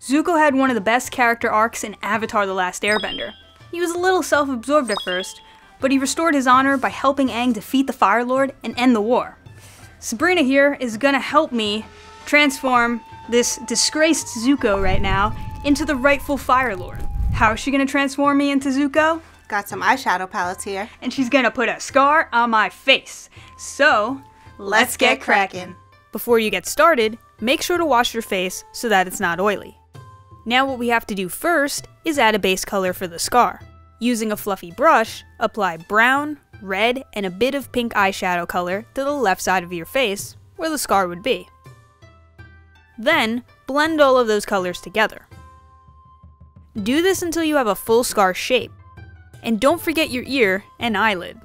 Zuko had one of the best character arcs in Avatar The Last Airbender. He was a little self-absorbed at first, but he restored his honor by helping Aang defeat the Fire Lord and end the war. Sabrina here is gonna help me transform this disgraced Zuko right now into the rightful Fire Lord. How is she gonna transform me into Zuko? Got some eyeshadow palettes here. And she's gonna put a scar on my face. So, let's get cracking. Before you get started, make sure to wash your face so that it's not oily. Now what we have to do first is add a base color for the scar. Using a fluffy brush, apply brown, red, and a bit of pink eyeshadow color to the left side of your face, where the scar would be. Then, blend all of those colors together. Do this until you have a full scar shape. And don't forget your ear and eyelid.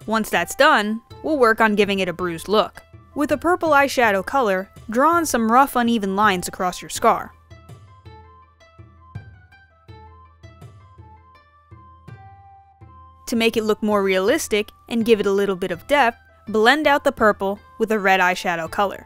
Once that's done, we'll work on giving it a bruised look. With a purple eyeshadow color, draw on some rough, uneven lines across your scar. To make it look more realistic and give it a little bit of depth, blend out the purple with a red eyeshadow color.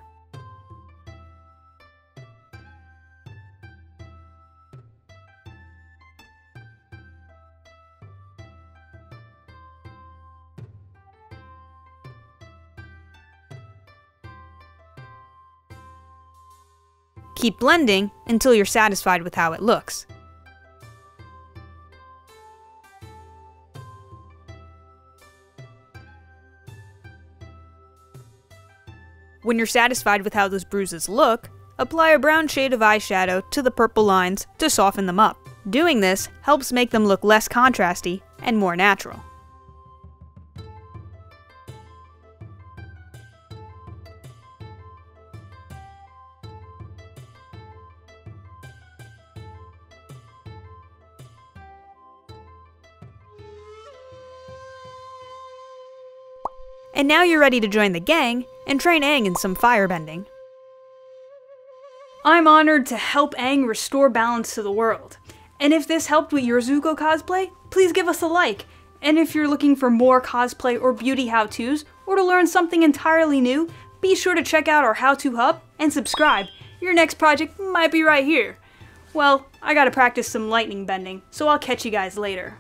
Keep blending until you're satisfied with how it looks. When you're satisfied with how those bruises look, apply a brown shade of eyeshadow to the purple lines to soften them up. Doing this helps make them look less contrasty and more natural. And now you're ready to join the gang and train Aang in some firebending. I'm honored to help Aang restore balance to the world. And if this helped with your Zuko cosplay, please give us a like. And if you're looking for more cosplay or beauty how-tos, or to learn something entirely new, be sure to check out our how-to hub and subscribe. Your next project might be right here. Well, I gotta practice some lightning bending, so I'll catch you guys later.